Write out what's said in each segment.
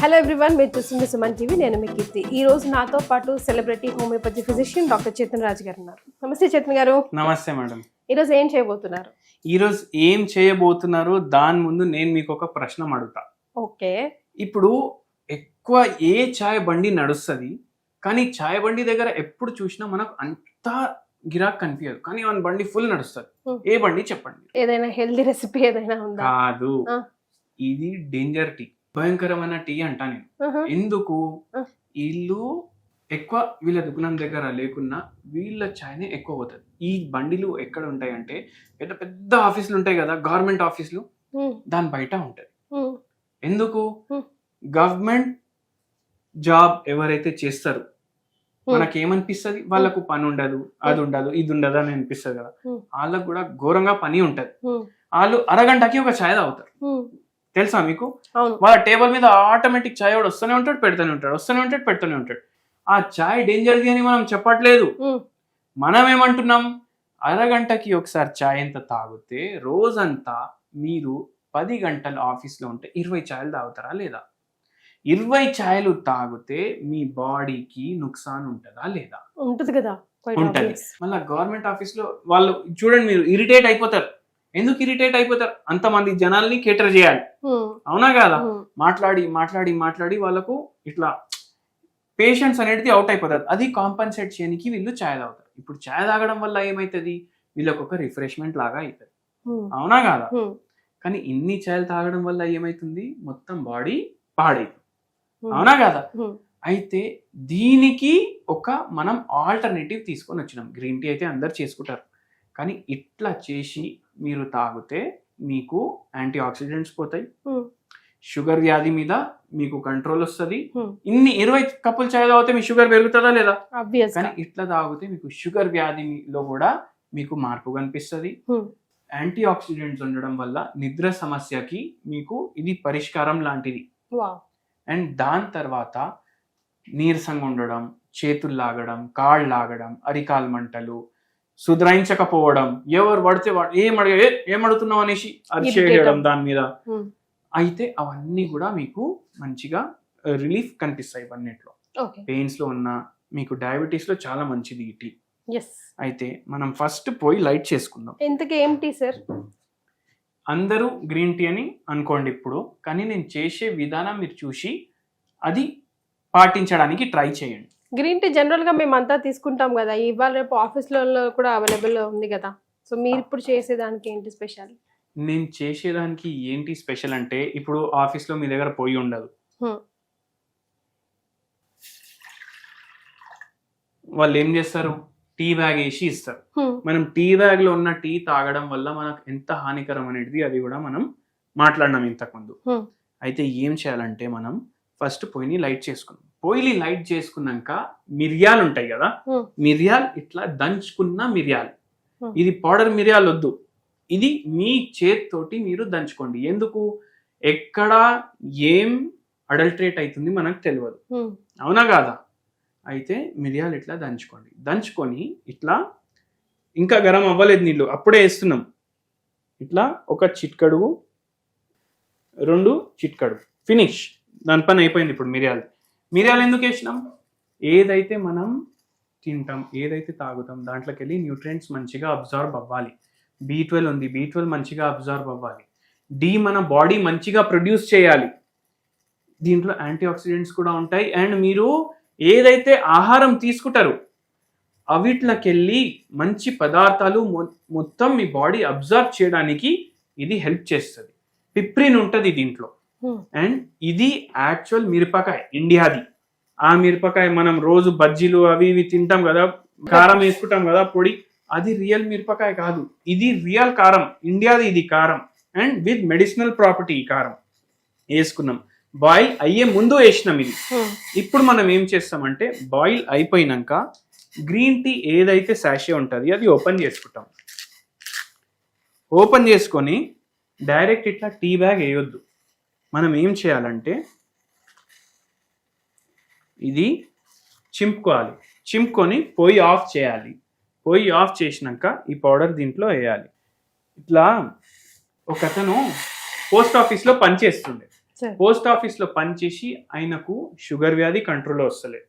Hello everyone, మీరు చూస్తుంది Suman TV. నేను మీ కీర్తి. ఈ రోజు నాతో పాటు celebrity homeopathy physician doctor Chetan Raj గారు ఉన్నారు. నమస్తే చేతన్ గారు. నమస్తే మేడం. ఈరోజు ఏం చేయబోతున్నారు? ఈరోజు ఏం చేయబోతున్నారు దాని ముందు నేను మీకు ఒక ప్రశ్న అడుగుతా. ఓకే. ఇప్పుడు ఎక్కువ ఏ చాయ్ బండి నడుస్తుంది, కానీ చాయ్ బండి దగ్గర ఎప్పుడు చూసినా మనకు అంతా గిరాక్ కనిపించదు, కానీ మన బండి ఫుల్ నడుస్తుంది. ఏ బండి చెప్పండి? ఏదైనా హెల్దీ రెసిపీ ఏదైనా ఉందా? కాదు, ఇది డేంజర్ టీ, భయంకరమైన టీ అంటా నేను. ఎందుకు? వీళ్ళు ఎక్కువ వీళ్ళ దుకాణం దగ్గర లేకున్నా వీళ్ళ ఛాయ్నే ఎక్కువ పోతుంది. ఈ బండిలు ఎక్కడ ఉంటాయి అంటే పెద్ద పెద్ద ఆఫీసులు ఉంటాయి కదా, గవర్నమెంట్ ఆఫీసులు, దాని బయట ఉంటది. ఎందుకు? గవర్నమెంట్ జాబ్ ఎవరైతే చేస్తారు మనకేమనిపిస్తుంది, వాళ్ళకు పని ఉండదు, అది ఉండదు, ఇది ఉండదు అని అనిపిస్తుంది కదా. వాళ్ళకు కూడా ఘోరంగా పని ఉంటది. వాళ్ళు అరగంటకి ఒక ఛాయ్ తాగుతారు. తెలుసా మీకు? వాళ్ళ టేబుల్ మీద ఆటోమేటిక్ ఛాయ్ వాడు వస్తూనే ఉంటాడు, పెడుతూనే ఉంటాడు, వస్తూనే ఉంటాడు, పెడుతూనే ఉంటాడు. ఆ ఛాయ్ డేంజర్ది అని మనం చెప్పట్లేదు. మనం ఏమంటున్నాం, అరగంటకి ఒకసారి ఛాయ్ ఎంత తాగితే రోజంతా మీరు 10 గంటలు ఆఫీస్లో ఉంటే 20 ఛాయలు తాగుతారా లేదా? 20 ఛాయలు తాగితే మీ బాడీకి నుక్సాన్ ఉంటుందా లేదా? ఉంటుంది కదా, ఉంటుంది. మళ్ళీ గవర్నమెంట్ ఆఫీస్లో వాళ్ళు చూడండి, మీరు ఇరిటేట్ అయిపోతారు. ఎందుకు ఇరిటేట్ అయిపోతారు? అంతమంది జనాల్ని కేటర్ చేయాలి, అవునా కదా? మాట్లాడి మాట్లాడి మాట్లాడి వాళ్ళకు ఇట్లా పేషెన్స్ అనేది అవుట్ అయిపోతుంది. అది కాంపన్సేట్ చేయడానికి వీళ్ళు ఛాయ్ తాగుతారు. ఇప్పుడు ఛాయ్ తాగడం వల్ల ఏమవుతుంది, వీళ్ళకి ఒక రిఫ్రెష్మెంట్ లాగా అవుతుంది, అవునా కదా? కానీ ఇన్ని ఛాయలు తాగడం వల్ల ఏమైతుంది, మొత్తం బాడీ పాడైతుంది, అవునా కదా? అయితే దీనికి ఒక మనం ఆల్టర్నేటివ్ తీసుకొని వచ్చినాం. గ్రీన్ టీ అయితే అందరు చేసుకుంటారు, కానీ ఇట్లా చేసి మీరు తాగితే మీకు యాంటీ ఆక్సిడెంట్స్ పోతాయి, షుగర్ వ్యాధి మీద మీకు కంట్రోల్ వస్తుంది. ఇన్ని 20 కప్పులు చాయ్ తాగితే మీ షుగర్ పెరుగుతుందా లేదా? కానీ ఇట్లా తాగితే మీకు షుగర్ వ్యాధిలో కూడా మీకు మార్పు కనిపిస్తుంది. యాంటీ ఆక్సిడెంట్స్ ఉండడం వల్ల నిద్ర సమస్యకి మీకు ఇది పరిష్కారం లాంటిది. అండ్ దాని తర్వాత నీరసంగా ఉండడం, చేతులు లాగడం, కాళ్ళు లాగడం, అరికాలు మంటలు, సుధరాయించకపోవడం, ఎవరు పడితే ఏమడుతున్నావు అనేసి అరిచేయడం దాని మీద, అయితే అవన్నీ కూడా మీకు మంచిగా రిలీఫ్ కనిపిస్తాయి. ఇవన్నిట్లో పెయిన్స్ లో ఉన్న మీకు డయాబెటీస్ లో చాలా మంచిది ఈ టీ. అయితే మనం ఫస్ట్ పోయి లైట్ చేసుకుందాం. ఇంతకీ ఏం టీ సార్? అందరూ గ్రీన్ టీ అని అనుకోండి ఇప్పుడు, కానీ నేను చేసే విధానం మీరు చూసి అది పాటించడానికి ట్రై చేయండి. గ్రీన్ టీ జనరల్ గా మేమంతా తీసుకుంటాం కదా, ఇవాళ రేపు ఆఫీస్లలో కూడా అవైలబుల్ ఉంది కదా. సో మీరు ఇప్పుడు చేసేదానికి ఏంటి స్పెషల్? నేను చేసేదానికి ఏంటి స్పెషల్ అంటే, ఇప్పుడు ఆఫీస్లో మీ దగ్గర పొయ్యి ఉండదు, వాళ్ళు ఏం చేస్తారు, టీ బ్యాగ్ వేసి ఇస్తారు. మనం టీ బ్యాగ్ లో ఉన్న టీ తాగడం వల్ల మనకు ఎంత హానికరం అనేది అది కూడా మనం మాట్లాడినాం ఇంతకుముందు. అయితే ఏం చేయాలంటే, మనం ఫస్ట్ పొయ్యిని లైట్ చేసుకున్నాం. పొయ్యిని లైట్ చేసుకున్నాక మిరియాలు ఉంటాయి కదా, మిరియాలు ఇట్లా దంచుకున్న మిరియాలు, ఇది పౌడర్ మిరియాలు వద్దు, ఇది మీ చేతితోటి మీరు దంచుకోండి. ఎందుకు? ఎక్కడ ఏం అడల్టరేట్ అవుతుంది మనకు తెలియదు, అవునా కాదా? అయితే మిరియాలు ఇట్లా దంచుకోండి. దంచుకొని ఇట్లా, ఇంకా గరం అవ్వలేదు నీళ్ళు, అప్పుడే వేస్తున్నాం. ఇట్లా ఒక చిట్కడు, 2 చిట్కడు, ఫినిష్. దాని పని అయిపోయింది. ఇప్పుడు మిరియాలు ఎందుకు వేసినాం? ఏదైతే మనం తింటాం, ఏదైతే తాగుతాం, దాంట్లోకి వెళ్ళి న్యూట్రియంట్స్ మంచిగా అబ్జర్వ్ అవ్వాలి. B12 ఉంది, B12 మంచిగా అబ్జర్వ్ అవ్వాలి. డి మన బాడీ మంచిగా ప్రొడ్యూస్ చేయాలి. దీంట్లో యాంటీ ఆక్సిడెంట్స్ కూడా ఉంటాయి. అండ్ మీరు ఏదైతే ఆహారం తీసుకుంటారు అవిట్లకి వెళ్ళి మంచి పదార్థాలు మొత్తం మీ బాడీ అబ్జర్వ్ చేయడానికి ఇది హెల్ప్ చేస్తుంది. పిప్రిన్ ఉంటుంది దీంట్లో. అండ్ ఇది యాక్చువల్ మిరపకాయ, ఇండియాది. ఆ మిరపకాయ మనం రోజు బజ్జీలు అవి ఇవి తింటాం కదా, కారం వేసుకుంటాం కదా పొడి, అది రియల్ మిరపకాయ కాదు, ఇది రియల్ కారం, ఇండియాది ఇది కారం. అండ్ విత్ మెడిసినల్ ప్రాపర్టీ ఈ కారం వేసుకున్నాం. బాయిల్ అయ్యే ముందు వేసినాం ఇది. ఇప్పుడు మనం ఏం చేస్తామంటే, బాయిల్ అయిపోయినాక గ్రీన్ టీ ఏదైతే సాషే ఉంటుంది అది ఓపెన్ చేసుకుంటాం. ఓపెన్ చేసుకొని డైరెక్ట్ ఇట్లా టీ బ్యాగ్ వేయొద్దు. మనం ఏం చేయాలంటే ఇది చింపుకోవాలి. చింపుకొని పొయ్యి ఆఫ్ చేయాలి. పొయ్యి ఆఫ్ చేసినాక ఈ పౌడర్ దీంట్లో వేయాలి. ఇట్లా ఒక అతను పోస్ట్ ఆఫీస్ లో పనిచేస్తుండే. సరే. పోస్ట్ ఆఫీస్ లో పనిచేసి ఆయనకు షుగర్ వ్యాధి కంట్రోల్లో వస్తలేదు,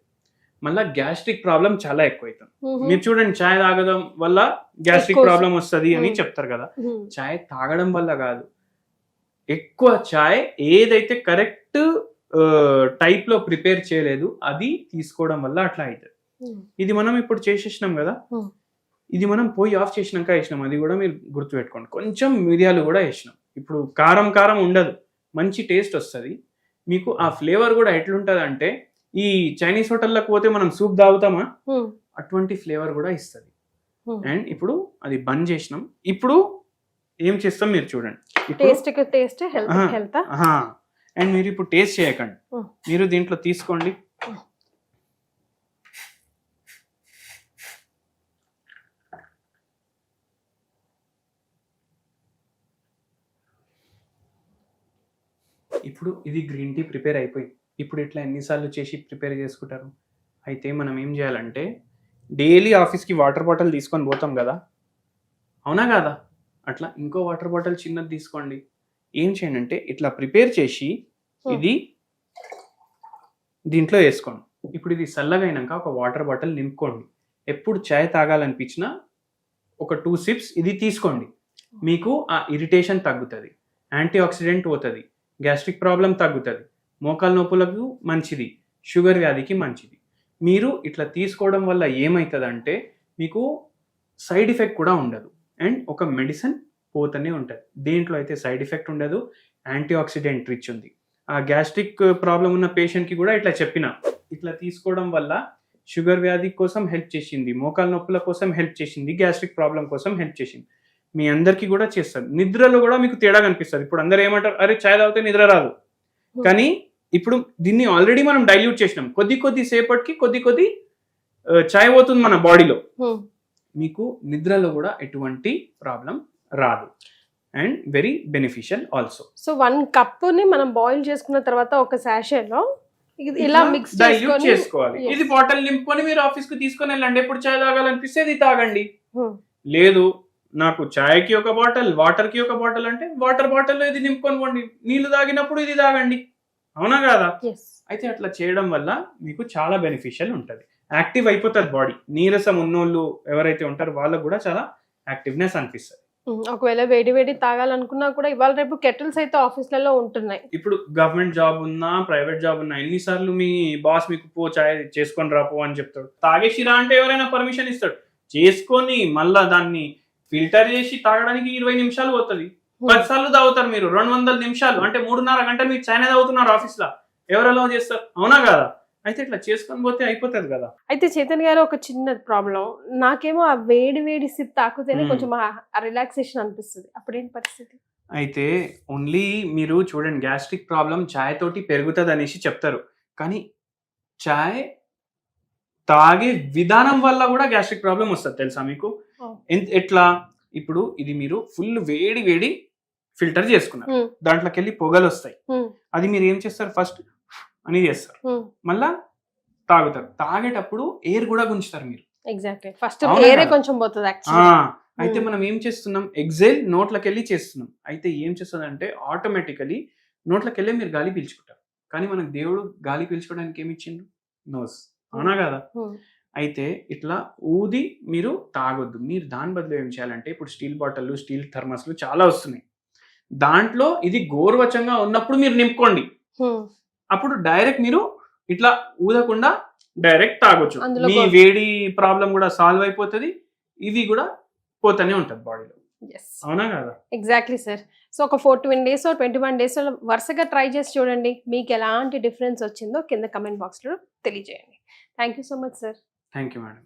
మళ్ళా గ్యాస్ట్రిక్ ప్రాబ్లం చాలా ఎక్కువైతుంది. మీరు చూడండి, చాయ్ తాగడం వల్ల గ్యాస్ట్రిక్ ఎక్కువ ప్రాబ్లం వస్తుంది అని చెప్తారు కదా. చాయ్ తాగడం వల్ల కాదు, ఎక్కువ చాయ్ ఏదైతే కరెక్ట్ టైప్ లో ప్రిపేర్ చేయలేదు అది తీసుకోవడం వల్ల అట్లా అవుతుంది. ఇది మనం ఇప్పుడు చేసేసినాం కదా, ఇది మనం పోయి ఆఫ్ చేసినాక వేసినాం, అది కూడా మీరు గుర్తుపెట్టుకోండి. కొంచెం మిరియాలు కూడా వేసినాం. ఇప్పుడు కారం కారం ఉండదు, మంచి టేస్ట్ వస్తుంది మీకు. ఆ ఫ్లేవర్ కూడా ఎట్లుంటది అంటే, ఈ చైనీస్ హోటల్లోకి పోతే మనం సూప్ తాగుతామా, అటువంటి ఫ్లేవర్ కూడా ఇస్తుంది. అండ్ ఇప్పుడు అది బంద్ చేసినాం. ఇప్పుడు ఏం చేస్తాం మీరు చూడండి. అండ్ మీరు ఇప్పుడు టేస్ట్ చేయకండి, మీరు దీంట్లో తీసుకోండి. ఇప్పుడు ఇది గ్రీన్ టీ ప్రిపేర్ అయిపోయింది. ఇప్పుడు ఇట్లా ఎన్నిసార్లు చేసి ప్రిపేర్ చేసుకుంటారు. అయితే మనం ఏం చేయాలంటే, డైలీ ఆఫీస్కి వాటర్ బాటిల్ తీసుకొని పోతాం కదా, అవునా కాదా, అట్లా ఇంకో వాటర్ బాటిల్ చిన్నది తీసుకోండి. ఏం చేయండి అంటే, ఇట్లా ప్రిపేర్ చేసి ఇది దీంట్లో వేసుకోండి. ఇప్పుడు ఇది చల్లగా అయినాక ఒక వాటర్ బాటిల్ నింపుకోండి. ఎప్పుడు చాయ్ తాగాలనిపించినా ఒక 2 సిప్స్ ఇది తీసుకోండి. మీకు ఆ ఇరిటేషన్ తగ్గుతుంది, యాంటీ ఆక్సిడెంట్ పోతుంది, గ్యాస్ట్రిక్ ప్రాబ్లం తగ్గుతుంది, మోకాల నొప్పులకు మంచిది, షుగర్ వ్యాధికి మంచిది. మీరు ఇట్లా తీసుకోవడం వల్ల ఏమవుతుందంటే, మీకు సైడ్ ఎఫెక్ట్ కూడా ఉండదు, అండ్ ఒక మెడిసిన్ పోతూనే ఉంటుంది. దేంట్లో అయితే సైడ్ ఎఫెక్ట్ ఉండదు, యాంటీ ఆక్సిడెంట్ రిచ్ ఉంది. ఆ గ్యాస్ట్రిక్ ప్రాబ్లం ఉన్న పేషెంట్కి కూడా ఇట్లా చెప్పిన, ఇట్లా తీసుకోవడం వల్ల షుగర్ వ్యాధి కోసం హెల్ప్ చేసింది, మోకాల నొప్పుల కోసం హెల్ప్ చేసింది, గ్యాస్ట్రిక్ ప్రాబ్లం కోసం హెల్ప్ చేసింది. మీ అందరికీ కూడా చేస్తారు. నిద్రలో కూడా మీకు తేడా కనిపిస్తుంది. ఇప్పుడు అందరూ ఏమంటారు, అరే చాయ్ తాగితే నిద్ర రాదు, కానీ ఇప్పుడు దీన్ని ఆల్రెడీ మనం డైల్యూట్ చేసినాం. కొద్ది సేపటికి కొద్ది చాయ్ పోతుంది మన బాడీలో, మీకు నిద్రలో కూడా ఎటువంటి ప్రాబ్లం రాదు, and very beneficial also. So 1 కప్పుని మనం బాయిల్ చేసుకున్న తర్వాత ఒక సాషేలో ఇలా మిక్స్ డైల్యూట్ చేసుకోవాలి. ఇది బాటిల్ నింపుకొని మీరు ఆఫీస్ కు తీసుకొని వెళ్ళండి. ఎప్పుడు చాయ్ తాగాలనిపిస్తే ఇది తాగండి. లేదు నాకు చాయ్కి ఒక బాటిల్, వాటర్ కి ఒక బాటిల్ అంటే వాటర్ బాటిల్లో ఇది నింపుకొని పోండి. నీళ్లు తాగినప్పుడు ఇది తాగండి, అవునా కదా. అయితే అట్లా చేయడం వల్ల మీకు చాలా బెనిఫిషియల్ ఉంటుంది. యాక్టివ్ అయిపోతారు బాడీ. నీరసం ఉన్నోళ్ళు ఎవరైతే ఉంటారో వాళ్ళకు కూడా చాలా యాక్టివ్నెస్ అనిపిస్తుంది. ఒకవేళ వేడి తాగాలనుకున్నా కూడా ఇవాళ రేపు కెటిల్స్ అయితే ఆఫీస్లలో ఉంటున్నాయి. ఇప్పుడు గవర్నమెంట్ జాబ్ ఉన్నా, ప్రైవేట్ జాబ్ ఉన్నా, ఎన్నిసార్లు మీ బాస్ మీకు పో చాయ్ చేసుకొని రాపో అని చెప్తాడు. తాగేసిరా అంటే ఎవరైనా పర్మిషన్ ఇస్తాడు. చేసుకొని మళ్ళా దాన్ని ఫిల్టర్ చేసి తాగడానికి 20 నిమిషాలు పోతుంది. 10 సార్లు తాగుతారు మీరు, 200 నిమిషాలు అంటే 3.5 గంటలు మీరు చాయ్ తాగుతున్నారు ఆఫీస్ లో. ఎవరు అలౌ చేస్తారు, అవునా కదా. అయితే ఇట్లా చేసుకొని పోతే అయిపోతుంది కదా. అయితే చైతన్ గారు, ఒక చిన్న ప్రాబ్లం, నాకేమో ఆ వేడి సిప్ తాకుతేనే కొంచెం రిలాక్సేషన్ అనిపిస్తుంది. అప్పుడేంటి పరిస్థితి? అయితే ఓన్లీ మీరు చూడండి, గ్యాస్ట్రిక్ ప్రాబ్లం చాయ్ తోటి పెరుగుతుంది అనేసి చెప్తారు, కానీ చాయ్ తాగే విధానం వల్ల కూడా గ్యాస్ట్రిక్ ప్రాబ్లం వస్తుంది తెలుసా మీకు. ఎట్లా, ఇప్పుడు ఇది మీరు ఫుల్ వేడి ఫిల్టర్ చేసుకున్నారు, దాంట్లోకి వెళ్ళి పొగలు వస్తాయి. అది మీరు ఏం చేస్తారు, ఫస్ట్ అని చేస్తారు, మళ్ళా తాగుతారు. తాగేటప్పుడు ఎయిర్ కూడా గుంచుతారు మీరు. ఎగ్జాక్ట్లీ, ఫస్ట్ ఎయిర్ కొంచెం పోతుంది. అయితే మనం ఏం చేస్తున్నాం, ఎగ్జైల్ నోట్లోకి వెళ్ళి చేస్తున్నాం. అయితే ఏం చేస్తుందంటే ఆటోమేటికలీ నోట్లోకి వెళ్ళి మీరు గాలి పీల్చుకుంటారు, కానీ మనకు దేవుడు గాలి పీల్చుకోవడానికి ఏమి ఇచ్చిండు, నోస్, అవునా కదా. అయితే ఇట్లా ఊది మీరు తాగొద్దు. మీరు దాని బదులు ఏం చేయాలంటే, ఇప్పుడు స్టీల్ బాటిల్, స్టీల్ థర్మస్లు చాలా వస్తున్నాయి, దాంట్లో ఇది గోరువెచ్చంగా ఉన్నప్పుడు మీరు నింపుకోండి. అప్పుడు డైరెక్ట్ మీరు ఇట్లా ఊదకుండా డైరెక్ట్ తాగొచ్చు. మీ వేడి ప్రాబ్లం కూడా సాల్వ్ అయిపోతుంది, ఇవి కూడా పోతూనే ఉంటుంది బాడీలో, అవునా కదా. Exactly sir. సో ఒక 14 days 21 days వరుసగా ట్రై చేసి చూడండి, మీకు ఎలాంటి డిఫరెన్స్ వచ్చిందో కింద కమెంట్ బాక్స్లో తెలియజేయండి. Thank you so much sir. Thank you madam.